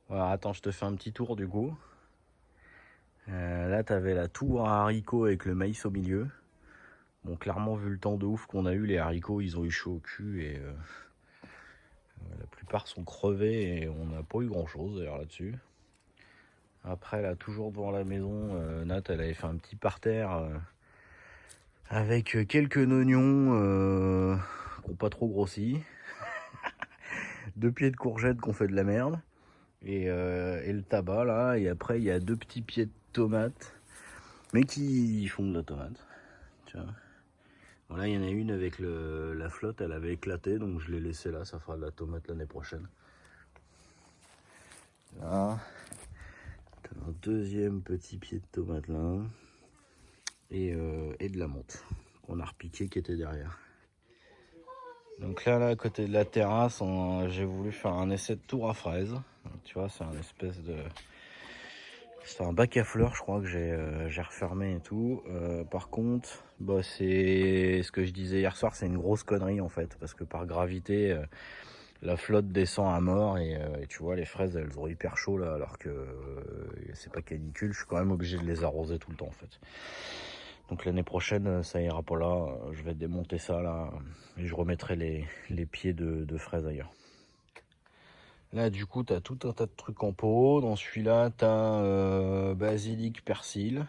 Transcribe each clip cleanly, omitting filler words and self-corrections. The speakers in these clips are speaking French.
Voilà, attends, je te fais un petit tour du coup. Là, t'avais la tour à haricots avec le maïs au milieu. Bon, clairement, vu le temps de ouf qu'on a eu, les haricots, ils ont eu chaud au cul et la plupart sont crevés et on n'a pas eu grand chose d'ailleurs là-dessus. Après, là, toujours devant la maison, Nat, elle avait fait un petit parterre avec quelques oignons qui n'ont pas trop grossi, 2 pieds de courgettes qu'on fait de la merde, et le tabac là, et après il y a 2 petits pieds de tomates, mais qui font de la tomate. Tu vois. Voilà, il y en a une avec la flotte, elle avait éclaté, donc je l'ai laissé là, ça fera de la tomate l'année prochaine. Là, t'as un deuxième petit pied de tomate là, et de la menthe qu'on a repiqué qui était derrière. Donc là, à côté de la terrasse, j'ai voulu faire un essai de tour à fraises. Donc, tu vois, c'est un espèce de... C'est un bac à fleurs, je crois, que j'ai refermé et tout. Par contre, bah, c'est ce que je disais hier soir, c'est une grosse connerie en fait. Parce que par gravité, la flotte descend à mort et tu vois, les fraises, elles ont hyper chaud là, alors que c'est pas canicule. Je suis quand même obligé de les arroser tout le temps en fait. Donc l'année prochaine, ça ira pas là. Je vais démonter ça là et je remettrai les pieds de fraises ailleurs. Là, du coup, tu as tout un tas de trucs en pot. Dans celui-là, tu as basilic, persil.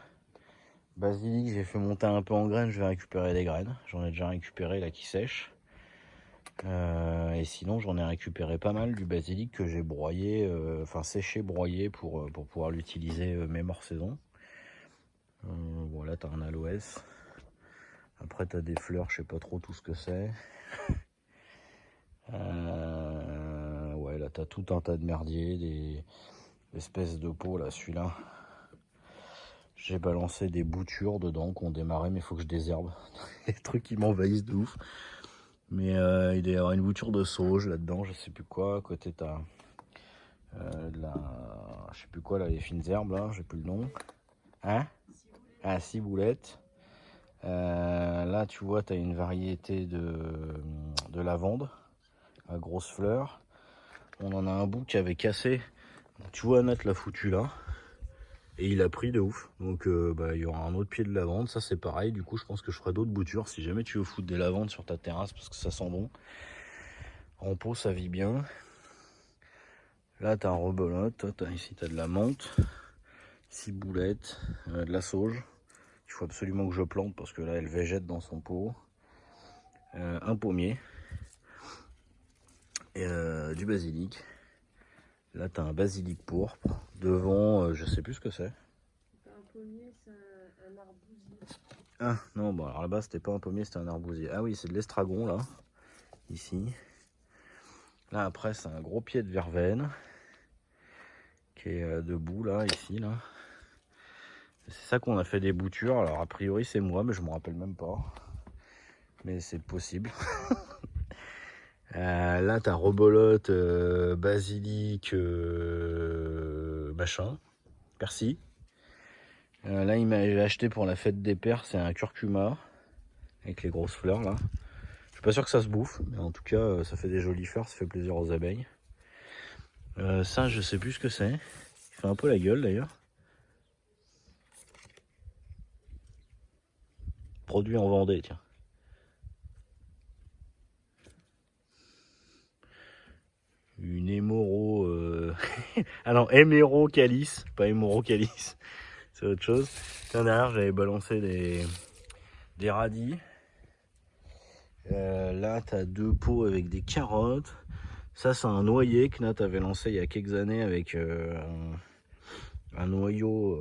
Basilic, j'ai fait monter un peu en graines. Je vais récupérer des graines. J'en ai déjà récupéré là qui sèche. Et sinon, j'en ai récupéré pas mal du basilic que j'ai broyé, enfin séché, broyé pour pouvoir l'utiliser même hors saison. Voilà, tu as un aloès. Après, tu as des fleurs, je sais pas trop tout ce que c'est. Ouais, là, tu as tout un tas de merdier, des espèces de pots, là, celui-là. J'ai balancé des boutures dedans qui ont démarré, mais il faut que je désherbe. Des trucs qui m'envahissent de ouf. Mais il doit y avoir une bouture de sauge là-dedans, je sais plus quoi. À côté, tu as de la... Je sais plus quoi, là, les fines herbes, là, j'ai plus le nom. Hein? Ah, ciboulette. Là, tu vois, tu as une variété de lavande à grosses fleurs. On en a un bout qui avait cassé. Tu vois, Nat l'a foutu là. Et il a pris de ouf. Donc il y aura un autre pied de lavande. Ça, c'est pareil. Du coup, je pense que je ferai d'autres boutures. Si jamais tu veux foutre des lavandes sur ta terrasse, parce que ça sent bon. En pot, ça vit bien. Là, tu as un rebelote. Ici, tu as de la menthe. Ciboulette. De la sauge. Il faut absolument que je plante parce que là, elle végète dans son pot. Un pommier. Et du basilic. Là, tu as un basilic pourpre. Devant, je sais plus ce que c'est. Un pommier, c'est un arbousier. Ah non, bon alors là-bas c'était pas un pommier, c'était un arbousier. Ah oui, c'est de l'estragon là, ici. Là après c'est un gros pied de verveine qui est debout là, ici là. C'est ça qu'on a fait des boutures. Alors a priori c'est moi, mais je me rappelle même pas. Mais c'est possible. Là t'as rebolote, basilic, machin, persil. Là il m'avait acheté pour la fête des pères, c'est un curcuma avec les grosses fleurs là. Je suis pas sûr que ça se bouffe, mais en tout cas ça fait des jolies fleurs, ça fait plaisir aux abeilles. Ça je sais plus ce que c'est. Il fait un peu la gueule d'ailleurs. Produit en Vendée, tiens. Une hémoro... Ah non, hémérocalis, pas hémorocalis. C'est autre chose. Tiens, derrière j'avais balancé des radis. Là t'as 2 pots avec des carottes. Ça c'est un noyer que Nat avait lancé il y a quelques années avec un noyau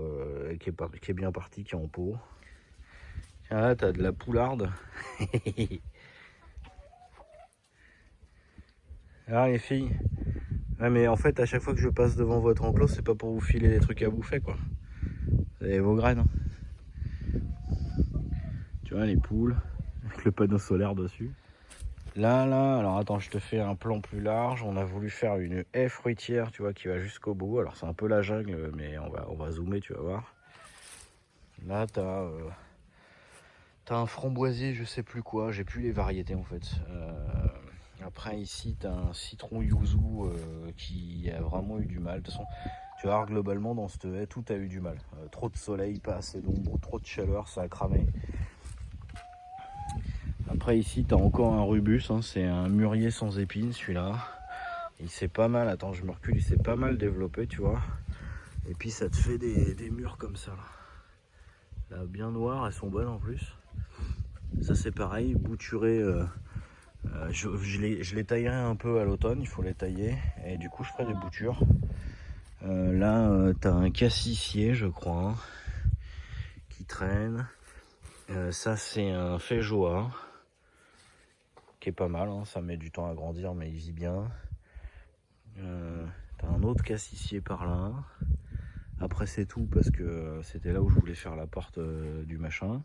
qui est bien parti, qui est en pot. Tiens, là t'as de la poularde. Alors les filles, ouais, mais en fait à chaque fois que je passe devant votre enclos, c'est pas pour vous filer des trucs à bouffer quoi. Vous avez vos graines. Tu vois les poules, avec le panneau solaire dessus. Là, alors attends, je te fais un plan plus large. On a voulu faire une haie fruitière, tu vois, qui va jusqu'au bout. Alors c'est un peu la jungle, mais on va zoomer, tu vas voir. Là t'as un framboisier, je sais plus quoi, j'ai plus les variétés en fait. Après ici tu as un citron yuzu qui a vraiment eu du mal. De toute façon, tu vas voir globalement dans cette haie, tout a eu du mal. Trop de soleil, pas assez d'ombre, trop de chaleur, ça a cramé. Après ici tu as encore un rubus, hein, c'est un mûrier sans épines celui-là. Il s'est pas mal, attends je me recule, il s'est pas mal développé tu vois. Et puis ça te fait des murs comme ça là. Là bien noires, elles sont bonnes en plus. Ça c'est pareil, bouturé, je les taillerai un peu à l'automne, il faut les tailler. Et du coup je ferai des boutures. Là t'as un cassissier je crois, hein, qui traîne. Ça c'est un feijoa, qui est pas mal, hein, ça met du temps à grandir mais il vit bien. T'as un autre cassissier par là. Après c'est tout parce que c'était là où je voulais faire la porte du machin.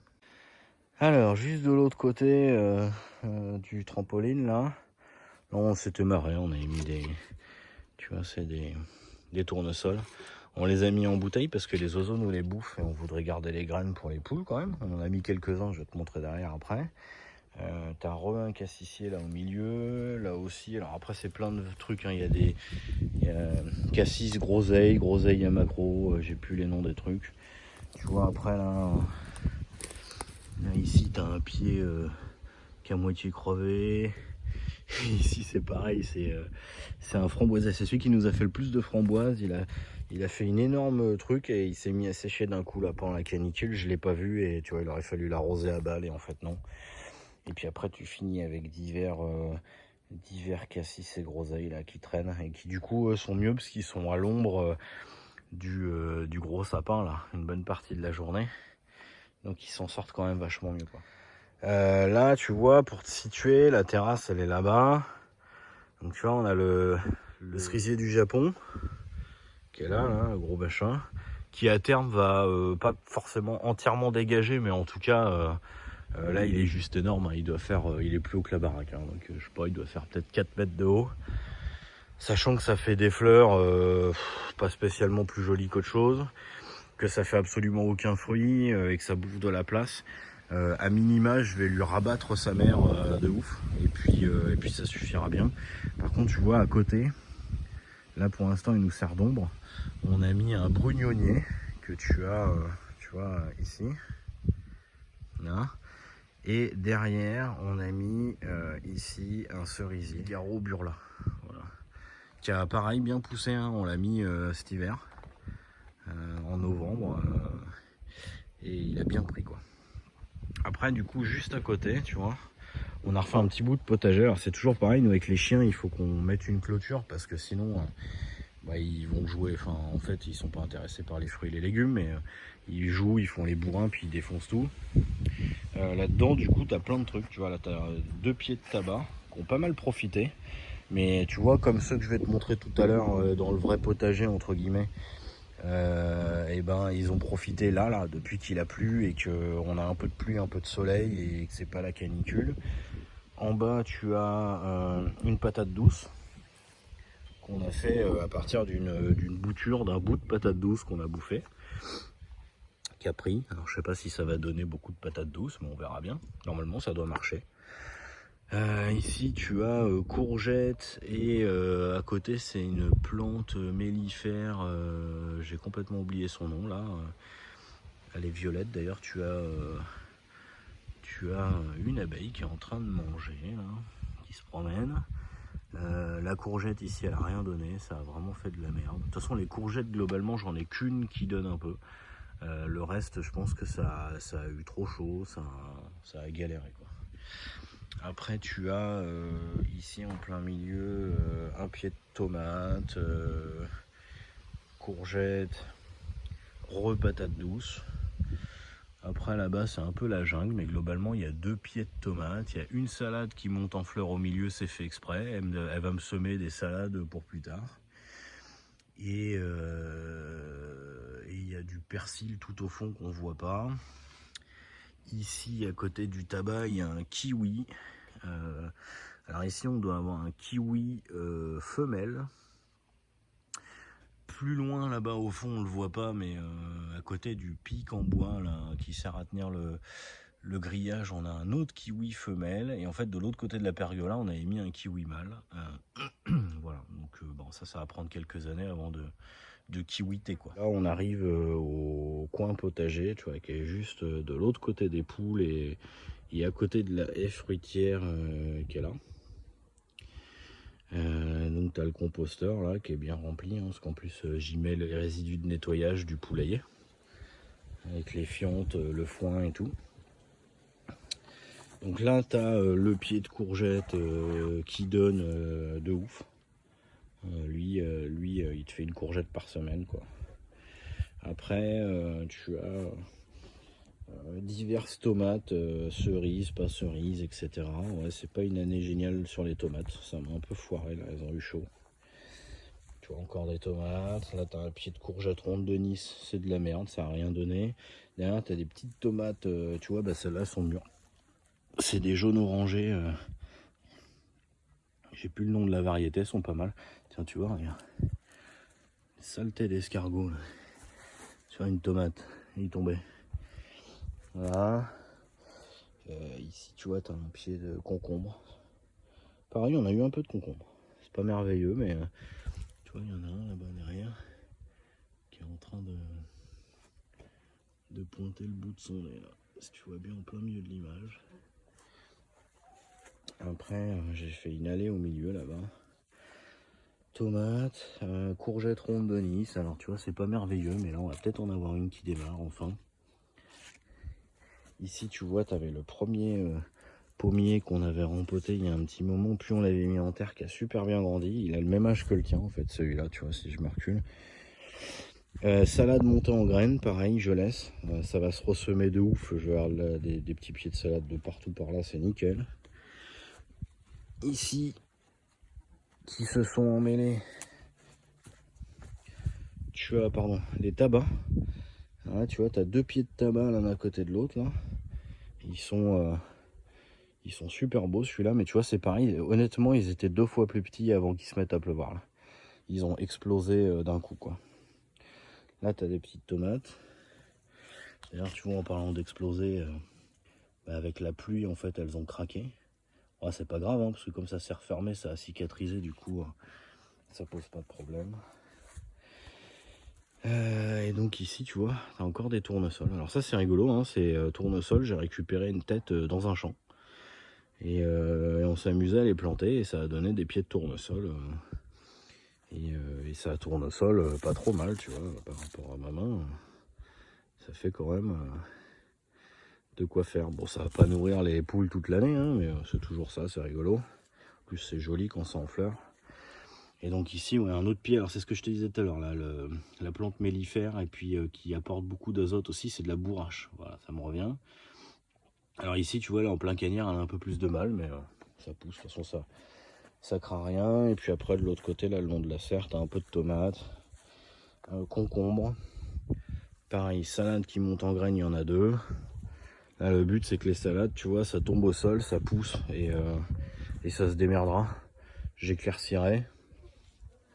Alors juste de l'autre côté du trampoline là, on s'était marré, on avait mis tu vois, c'est des tournesols. On les a mis en bouteille parce que les oiseaux nous les bouffent et on voudrait garder les graines pour les poules quand même. On en a mis quelques-uns, je vais te montrer derrière après. T'as un cassissier là au milieu, là aussi. Alors après c'est plein de trucs, hein. Il y a cassis, groseille Yamagro, j'ai plus les noms des trucs. Tu vois après là ici t'as un pied qui est à moitié crevé. Ici c'est pareil, c'est un framboisier, c'est celui qui nous a fait le plus de framboises. Il a fait une énorme truc et il s'est mis à sécher d'un coup là pendant la canicule. Je l'ai pas vu et tu vois il aurait fallu l'arroser à balle et en fait non. Et puis après tu finis avec divers cassis et groseilles là qui traînent et qui du coup sont mieux parce qu'ils sont à l'ombre du gros sapin là une bonne partie de la journée. Donc ils s'en sortent quand même vachement mieux quoi. Là tu vois, pour te situer, la terrasse elle est là-bas. Donc tu vois on a le cerisier du Japon qui est là, le gros machin, qui à terme va pas forcément entièrement dégager, mais en tout cas là il est juste énorme, hein. Il doit faire, il est plus haut que la baraque, hein. Donc je sais pas, il doit faire peut-être 4 mètres de haut. Sachant que ça fait des fleurs pas spécialement plus jolies qu'autre chose, que ça fait absolument aucun fruit et que ça bouffe de la place. À minima je vais lui rabattre sa mère de ouf et puis ça suffira bien. Par contre tu vois à côté, là pour l'instant il nous sert d'ombre, on a mis un brugnonnier que tu as tu vois ici là, et derrière on a mis ici un cerisier Garo Burla, voilà, qui a pareil bien poussé, hein. On l'a mis cet hiver en novembre et il a bien pris quoi. Après du coup juste à côté tu vois on a refait un petit bout de potager. Alors c'est toujours pareil, nous avec les chiens il faut qu'on mette une clôture parce que sinon ils vont jouer, enfin en fait ils sont pas intéressés par les fruits et les légumes mais ils jouent, ils font les bourrins puis ils défoncent tout. Là dedans du coup t'as plein de trucs, tu vois là t'as 2 pieds de tabac qui ont pas mal profité, mais tu vois comme ceux que je vais te montrer tout à l'heure dans le vrai potager entre guillemets, et ben ils ont profité là depuis qu'il a plu et qu'on a un peu de pluie, un peu de soleil et que c'est pas la canicule. En bas tu as une patate douce qu'on a fait à partir d'une bouture, d'un bout de patate douce qu'on a bouffé, qui a pris. Alors je sais pas si ça va donner beaucoup de patates douces, mais on verra bien. Normalement ça doit marcher. Ici tu as courgettes et à côté c'est une plante mellifère, j'ai complètement oublié son nom là. Elle est violette d'ailleurs. Tu as une abeille qui est en train de manger là, qui se promène. La courgette ici elle a rien donné, ça a vraiment fait de la merde. De toute façon les courgettes globalement j'en ai qu'une qui donne un peu. Le reste je pense que ça a eu trop chaud, ça a galéré quoi. Après tu as ici en plein milieu un pied de tomate, courgette, patate douce. Après là-bas c'est un peu la jungle, mais globalement il y a 2 pieds de tomates, il y a une salade qui monte en fleurs au milieu, c'est fait exprès, elle va me semer des salades pour plus tard. Et il y a du persil tout au fond qu'on voit pas. Ici à côté du tabac il y a un kiwi. Alors ici on doit avoir un kiwi femelle. Plus loin là-bas au fond on le voit pas, mais à côté du pic en bois là, qui sert à tenir le le grillage, on a un autre kiwi femelle. Et en fait, de l'autre côté de la pergola, on avait mis un kiwi mâle. Voilà, donc bon, ça va prendre quelques années avant de kiwiter, quoi. Là, on arrive au coin potager, tu vois, qui est juste de l'autre côté des poules et à côté de la haie fruitière qui est là. Donc tu as le composteur là qui est bien rempli, hein, parce qu'en plus j'y mets les résidus de nettoyage du poulailler avec les fientes, le foin et tout. Donc là tu as le pied de courgette qui donne de ouf. Lui il te fait une courgette par semaine, quoi. Après tu as diverses tomates, cerises, pas cerises, etc. Ouais, c'est pas une année géniale sur les tomates, ça m'a un peu foiré là, elles ont eu chaud. Tu vois, encore des tomates. Là, tu as un pied de courgette ronde de Nice. C'est de la merde, ça n'a rien donné. Derrière, tu as des petites tomates. Tu vois, bah, celles-là sont mûres. C'est des jaunes orangés. J'ai plus le nom de la variété, elles sont pas mal. Tiens, tu vois, regarde. Saleté d'escargot. Sur une tomate. Il est tombé. Voilà. Ici, tu vois, tu as un pied de concombre. Pareil, on a eu un peu de concombre. C'est pas merveilleux, mais tu vois, il y en a un là-bas derrière qui est en train de pointer le bout de son nez là, si tu vois bien en plein milieu de l'image. Après j'ai fait une allée au milieu là-bas. Tomates, courgettes rondes de Nice. Alors tu vois, c'est pas merveilleux, mais là on va peut-être en avoir une qui démarre enfin. Ici tu vois, tu avais le premier pommier qu'on avait rempoté il y a un petit moment, puis on l'avait mis en terre, qui a super bien grandi. Il a le même âge que le tien en fait, celui-là, tu vois, si je me recule. Salade montée en graines, pareil, je laisse. Ça va se ressemer de ouf. Je vais avoir des petits pieds de salade de partout par là, c'est nickel. Ici, qui se sont emmêlés, tu as, pardon, les tabacs. Là, tu vois, tu as deux pieds de tabac l'un à côté de l'autre. Là, ils sont super beaux celui-là, mais tu vois, c'est pareil. Honnêtement, ils étaient 2 fois plus petits avant qu'ils se mettent à pleuvoir. Là. Ils ont explosé d'un coup, quoi. Là, tu as des petites tomates. D'ailleurs, tu vois, en parlant d'exploser, avec la pluie, en fait, elles ont craqué. Ouais, c'est pas grave, hein, parce que comme ça s'est refermé, ça a cicatrisé, du coup, ça pose pas de problème. Et donc ici, tu vois, t'as encore des tournesols. Alors ça, c'est rigolo, hein, c'est tournesol. J'ai récupéré une tête dans un champ. Et on s'amusait à les planter, et ça a donné des pieds de tournesol. Et ça tournesol pas trop mal, tu vois, par rapport à ma main. Ça fait quand même de quoi faire. Bon, ça va pas nourrir les poules toute l'année, hein, mais c'est toujours ça, c'est rigolo. En plus, c'est joli quand c'est en fleurs. Et donc ici, ouais, un autre pied. Alors c'est ce que je te disais tout à l'heure, là, la plante mellifère, et puis qui apporte beaucoup d'azote aussi, c'est de la bourrache. Voilà, ça me revient. Alors ici, tu vois, là, en plein cagnard, elle a un peu plus de mal, mais ça pousse. De toute façon, ça craint rien. Et puis après, de l'autre côté, là, le long de la serre, t'as un peu de tomates, concombre. Pareil, salade qui monte en graines, il y en a 2. Là, le but, c'est que les salades, tu vois, ça tombe au sol, ça pousse, et ça se démerdera. J'éclaircirai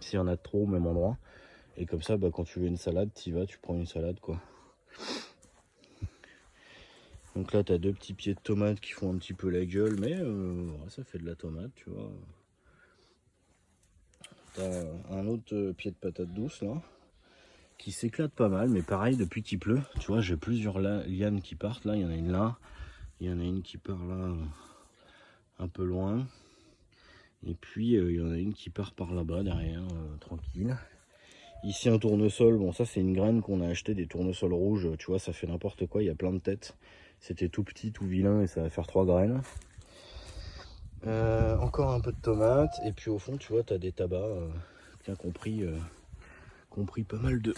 s'il y en a trop au même endroit. Et comme ça, bah, quand tu veux une salade, tu vas, tu prends une salade, quoi. Donc là, tu as 2 petits pieds de tomates qui font un petit peu la gueule, mais ouais, ça fait de la tomate, tu vois. Tu as un autre pied de patate douce, là, qui s'éclate pas mal, mais pareil, depuis qu'il pleut, tu vois, j'ai plusieurs lianes qui partent. Là, il y en a une là, il y en a une qui part là, un peu loin. Et puis, il y en a une qui part par là-bas, derrière, tranquille. Ici, un tournesol. Bon, ça, c'est une graine qu'on a acheté, des tournesols rouges. Tu vois, ça fait n'importe quoi. Il y a plein de têtes. C'était tout petit, tout vilain, et ça va faire 3 graines. Encore un peu de tomates. Et puis, au fond, tu vois, tu as des tabacs, bien compris pas mal de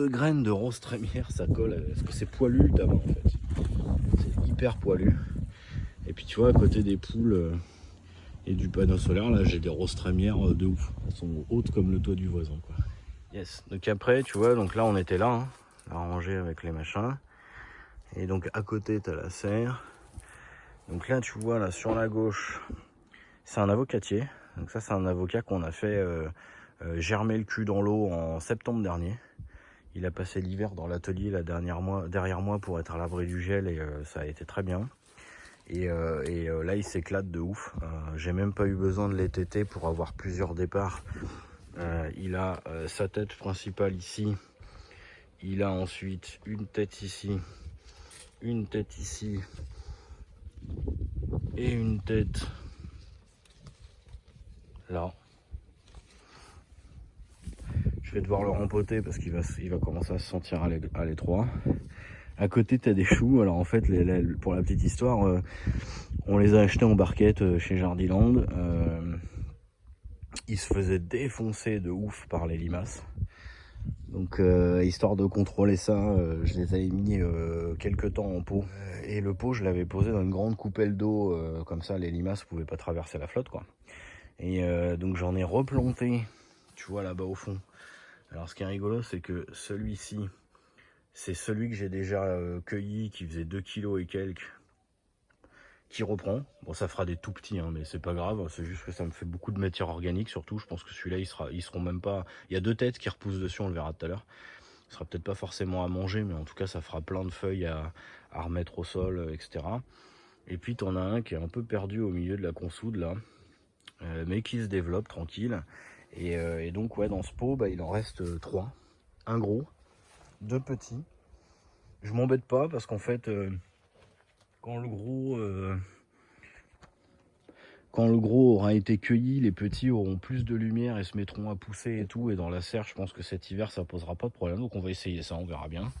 graines de rose trémière. Ça colle. Parce que c'est poilu, le tabac, en fait. C'est hyper poilu. Et puis, tu vois, à côté des poules et du panneau solaire, là, j'ai des roses trémières de ouf. Elles sont hautes comme le toit du voisin, quoi. Yes. Donc après, tu vois, donc là, on était là, hein, à ranger avec les machins. Et donc, à côté, tu as la serre. Donc là, tu vois, là, sur la gauche, c'est un avocatier. Donc ça, c'est un avocat qu'on a fait germer le cul dans l'eau en septembre dernier. Il a passé l'hiver dans l'atelier derrière moi pour être à l'abri du gel et ça a été très bien. Et là il s'éclate de ouf. J'ai même pas eu besoin de les téter pour avoir plusieurs départs. Il a sa tête principale ici. Il a ensuite une tête ici, une tête ici et une tête là. Je vais devoir le rempoter parce qu'il va commencer à se sentir à l'étroit. À côté, tu as des choux. Alors en fait, pour la petite histoire, on les a achetés en barquette chez Jardiland. Ils se faisaient défoncer de ouf par les limaces. Donc histoire de contrôler ça, je les avais mis quelques temps en pot. Et le pot, je l'avais posé dans une grande coupelle d'eau. Comme ça, les limaces ne pouvaient pas traverser la flotte, quoi. Et donc j'en ai replanté, tu vois, là-bas au fond. Alors ce qui est rigolo, c'est que celui-ci, c'est celui que j'ai déjà cueilli, qui faisait 2 kg et quelques, qui reprend. Bon, ça fera des tout petits, hein, mais c'est pas grave, c'est juste que ça me fait beaucoup de matière organique, surtout. Je pense que celui-là, ils seront même pas... Il y a 2 têtes qui repoussent dessus, on le verra tout à l'heure. Ce sera peut-être pas forcément à manger, mais en tout cas, ça fera plein de feuilles à remettre au sol, etc. Et puis, t'en as un qui est un peu perdu au milieu de la consoude, là, mais qui se développe tranquille. Et donc ouais, dans ce pot, bah, il en reste 3. Un gros, 2 petits. Je m'embête pas parce qu'en fait, quand le gros aura été cueilli, les petits auront plus de lumière et se mettront à pousser et tout. Et dans la serre, je pense que cet hiver, ça posera pas de problème. Donc on va essayer ça, on verra bien.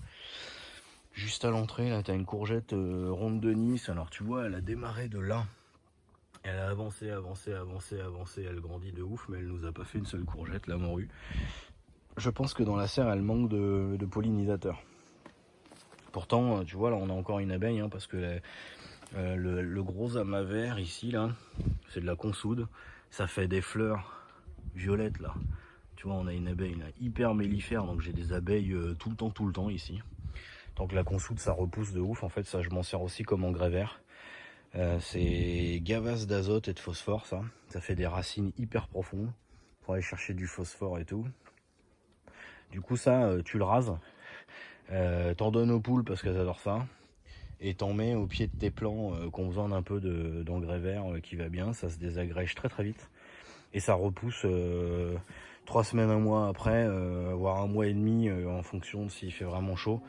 Juste à l'entrée, là, tu as une courgette ronde de Nice. Alors tu vois, elle a démarré de là. Elle a avancé, elle grandit de ouf, mais elle nous a pas fait une seule courgette, la morue. Je pense que dans la serre, elle manque de pollinisateurs. Pourtant, tu vois, là, on a encore une abeille, hein, parce que le gros amas vert, ici, là, c'est de la consoude. Ça fait des fleurs violettes, là. Tu vois, on a une abeille, là, hyper mellifère, donc j'ai des abeilles tout le temps, ici. Donc la consoude, ça repousse de ouf. En fait, ça, je m'en sers aussi comme engrais vert. C'est gavasse d'azote et de phosphore, ça. Ça fait des racines hyper profondes pour aller chercher du phosphore et tout. Du coup, ça, tu le rases. T'en donnes aux poules parce qu'elles adorent ça. Et t'en mets au pied de tes plants qui ont besoin d'un peu d'engrais vert qui va bien. Ça se désagrège très vite. Et ça repousse 3 semaines, 1 mois après, voire 1 mois et demi en fonction de s'il fait vraiment chaud.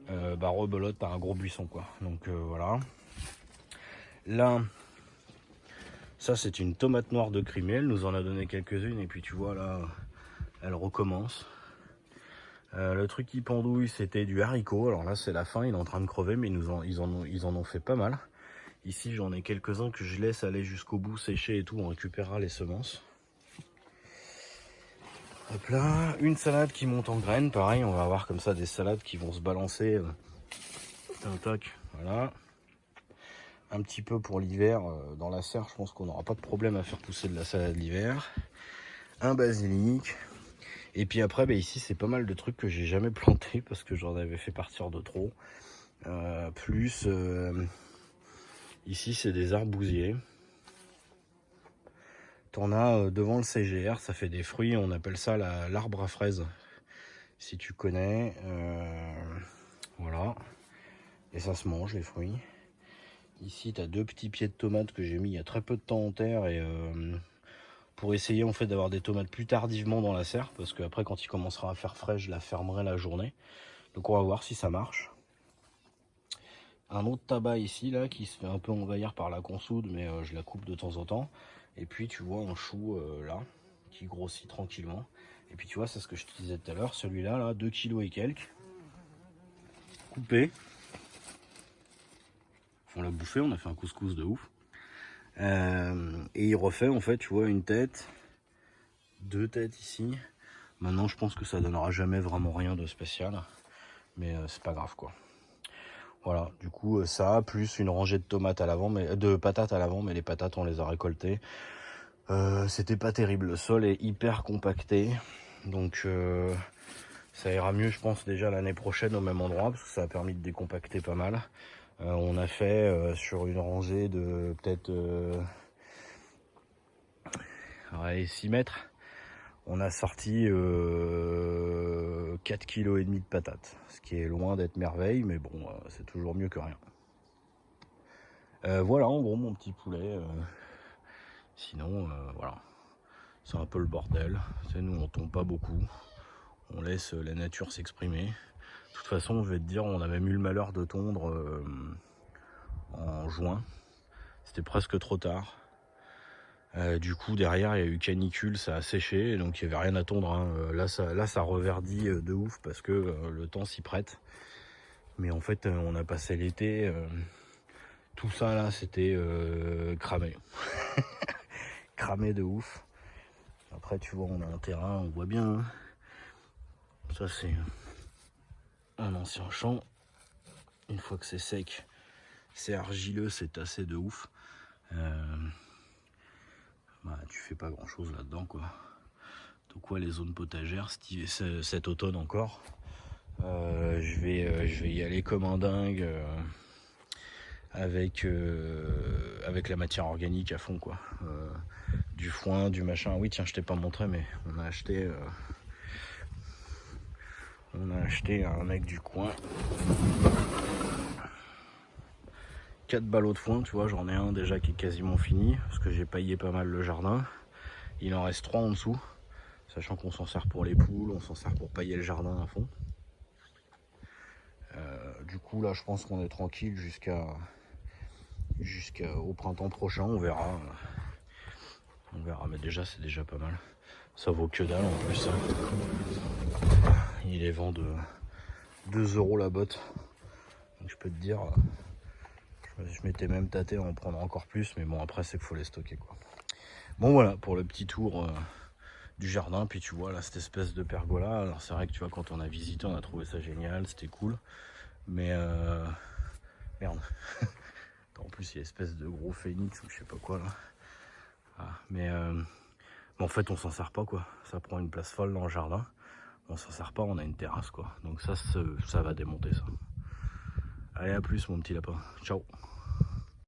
Bah rebelote, t'as un gros buisson, quoi. Donc voilà. Là, ça c'est une tomate noire de Crimée. Elle nous en a donné quelques-unes et puis tu vois là, elle recommence. Le truc qui pendouille, c'était du haricot. Alors là, c'est la fin, il est en train de crever, mais ils en ont fait pas mal. Ici, j'en ai quelques-uns que je laisse aller jusqu'au bout, sécher et tout. On récupérera les semences. Hop là, une salade qui monte en graines. Pareil, on va avoir comme ça des salades qui vont se balancer. Tac, voilà. Un petit peu pour l'hiver. Dans la serre, je pense qu'on n'aura pas de problème à faire pousser de la salade l'hiver. Un basilic. Et puis après, bah ici, c'est pas mal de trucs que j'ai jamais plantés parce que j'en avais fait partir de trop. Ici, c'est des arbousiers. T'en as devant le CGR, ça fait des fruits, on appelle ça l'arbre à fraises. Si tu connais, voilà. Et ça se mange, les fruits. Ici, tu as 2 petits pieds de tomates que j'ai mis il y a très peu de temps en terre et pour essayer en fait d'avoir des tomates plus tardivement dans la serre parce qu'après quand il commencera à faire frais, je la fermerai la journée. Donc on va voir si ça marche. Un autre tabac ici là qui se fait un peu envahir par la consoude, mais je la coupe de temps en temps. Et puis tu vois un chou là qui grossit tranquillement. Et puis tu vois, c'est ce que je te disais tout à l'heure, celui-là là, 2 kg et quelques. Coupé. On l'a bouffé, on a fait un couscous de ouf. Et il refait en fait, tu vois, une tête, 2 têtes ici. Maintenant, je pense que ça donnera jamais vraiment rien de spécial, mais c'est pas grave quoi. Voilà, du coup ça, plus une rangée de tomates à l'avant, mais de patates à l'avant, mais les patates on les a récoltées. C'était pas terrible, le sol est hyper compacté, donc ça ira mieux, je pense déjà l'année prochaine au même endroit parce que ça a permis de décompacter pas mal. On a fait sur une rangée de peut-être 6 mètres, on a sorti 4,5 kg de patates, ce qui est loin d'être merveille, mais bon, c'est toujours mieux que rien. Voilà en gros mon petit poulet. Sinon, voilà, c'est un peu le bordel. Nous on tombe pas beaucoup, on laisse la nature s'exprimer. De toute façon, je vais te dire, on a même eu le malheur de tondre en juin. C'était presque trop tard. Du coup, derrière, il y a eu canicule, ça a séché, donc il n'y avait rien à tondre. Hein. Là, ça reverdit de ouf parce que le temps s'y prête. Mais en fait, on a passé l'été, tout ça là, c'était cramé. Cramé de ouf. Après, tu vois, on a un terrain, on voit bien. Hein. Ça, c'est un ancien champ. Une fois que c'est sec, c'est argileux, c'est tassé de ouf. Bah, tu fais pas grand chose là-dedans, quoi. Donc, ouais, les zones potagères, cet automne encore, je vais y aller comme un dingue avec la matière organique à fond, quoi. Du foin, du machin. Oui, tiens, je t'ai pas montré, mais on a acheté à un mec du coin 4 ballots de foin, tu vois, j'en ai un déjà qui est quasiment fini, parce que j'ai paillé pas mal le jardin. Il en reste 3 en dessous, sachant qu'on s'en sert pour les poules, on s'en sert pour pailler le jardin à fond. Du coup là je pense qu'on est tranquille jusqu'au printemps prochain, on verra, mais déjà c'est déjà pas mal. Ça vaut que dalle en plus. Hein. Il les vend de 2 € la botte, donc je peux te dire, je m'étais même tâté à en prendre encore plus, mais bon après c'est qu'il faut les stocker, quoi. Bon voilà pour le petit tour du jardin. Puis tu vois là cette espèce de pergola, alors c'est vrai que tu vois quand on a visité on a trouvé ça génial, c'était cool, mais merde. En plus il y a une espèce de gros phénix ou je sais pas quoi là. Ah, mais en fait on s'en sert pas, quoi, ça prend une place folle dans le jardin, on s'en sert pas, on a une terrasse, quoi, donc ça va démonter ça. Allez, à plus mon petit lapin, ciao.